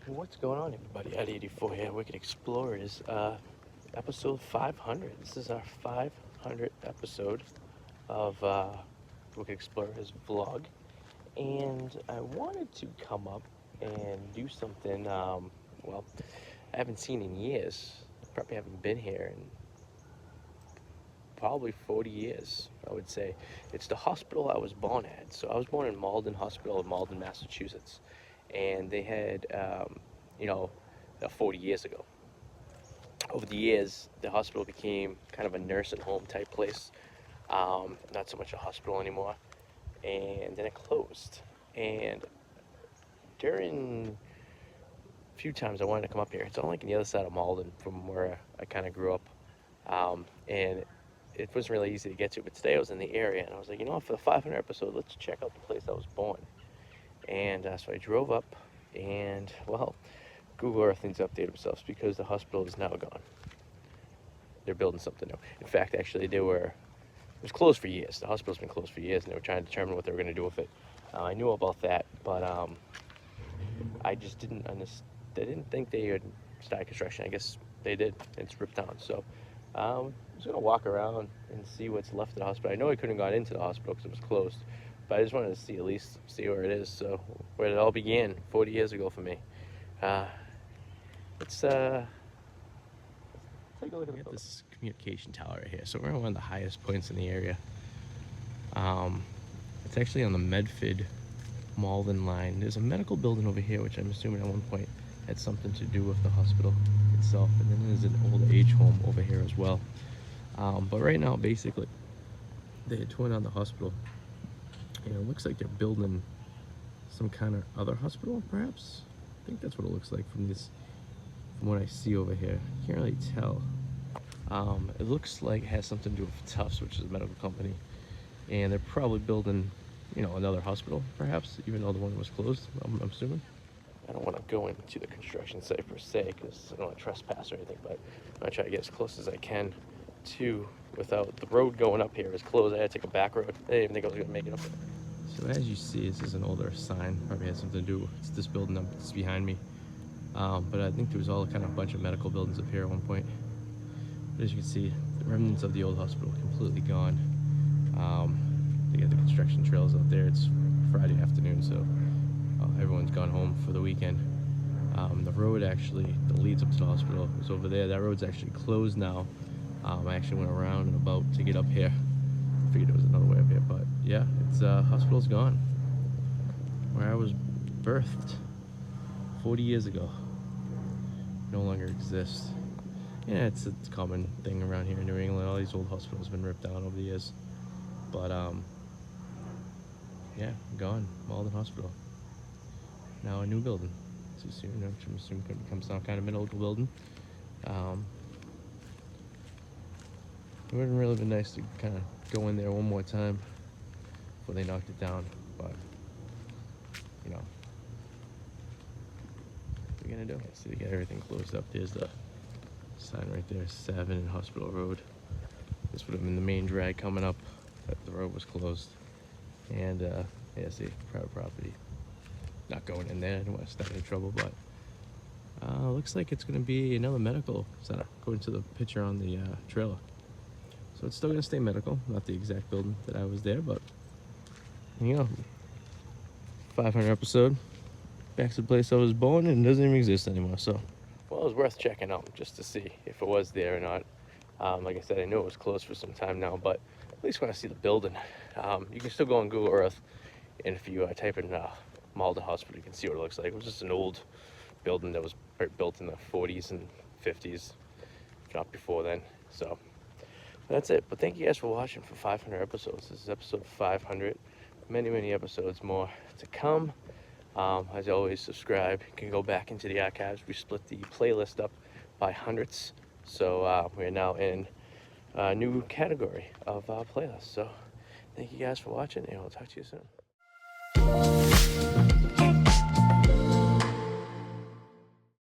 What's going on, everybody? At 84 here, Wicked Explorers, episode 500. This is our 500th episode of Wicked Explorers vlog, and I wanted to come up and do something. Well, I haven't seen in years. Probably haven't been here in probably 40 years, I would say. It's the hospital I was born at. So I was born in Malden Hospital in Malden, Massachusetts, and they had, 40 years ago. Over the years, the hospital became kind of a nursing home type place, not so much a hospital anymore, and then it closed. And during a few times I wanted to come up here, it's on like on the other side of Malden from where I kind of grew up, and it wasn't really easy to get to, but today I was in the area, and I was like, for the 500 episode, let's check out the place I was born. And so I drove up, and, well, Google Earth needs to update themselves because the hospital is now gone. They're building something new. In fact, actually, it was closed for years. The hospital's been closed for years, and they were trying to determine what they were going to do with it. I knew about that, but I just didn't understand. They didn't think they would start construction. I guess they did. It's ripped down. So I'm just gonna walk around and see what's left of the hospital. I know I couldn't have gone into the hospital because it was closed, but I just wanted to see, at least see where it is. So where it all began 40 years ago for me. Let's take a look at this communication tower right here. So we're on one of the highest points in the area. It's actually on the Medford Malden line. There's a medical building over here, which I'm assuming at one point had something to do with the hospital itself, and then there's an old age home over here as well. But right now, basically, they had torn down the hospital, and it looks like they're building some kind of other hospital, perhaps. I think that's what it looks like from what I see over here. Can't really tell. It looks like it has something to do with Tufts, which is a medical company, and they're probably building, another hospital, perhaps, even though the one was closed. I'm assuming. I don't want to go into the construction site per se because I don't want to trespass or anything, but I'm going to try to get as close as I can to without the road going up here is closed. I had to take a back road. I didn't even think I was going to make it up there. So as you see, this is an older sign. Probably has something to do with this building that's behind me. But I think there was all kind of bunch of medical buildings up here at one point. But as you can see, the remnants of the old hospital completely gone. They got the construction trails out there. It's Friday afternoon, so everyone's gone home for the weekend. The road actually that leads up to the hospital is over there. That road's actually closed now. I actually went around and about to get up here. Figured there was another way up here, but yeah, it's hospital's gone. Where I was birthed 40 years ago no longer exists. Yeah, it's a common thing around here in New England. All these old hospitals have been ripped down over the years, but yeah, gone. Malden Hospital. Now a new building. So soon, I'm assuming it becomes some kind of medical building. It would have really been nice to kind of go in there one more time before they knocked it down, but what are you gonna do? Okay, so they got everything closed up. There's the sign right there, 7 Hospital Road. This would have been the main drag coming up, but the road was closed. And yeah, see, private property. Not going in there, I don't want to start any trouble, but looks like it's going to be another medical center, according to the picture on the trailer. So it's still going to stay medical, not the exact building that I was there, but 500 episode, back to the place I was born, and it doesn't even exist anymore. So, well, it was worth checking out just to see if it was there or not. Like I said, I knew it was closed for some time now, but at least want to see the building. You can still go on Google Earth, and if you type in Malden Hospital, you can see what it looks like. It was just an old building that was built in the 40s and 50s, if not before then. So that's it. But thank you guys for watching for 500 episodes. This is episode 500. Many episodes more to come. As always, subscribe. You can go back into the archives. We split the playlist up by hundreds. So we're now in a new category of playlists. So thank you guys for watching, and I'll talk to you soon.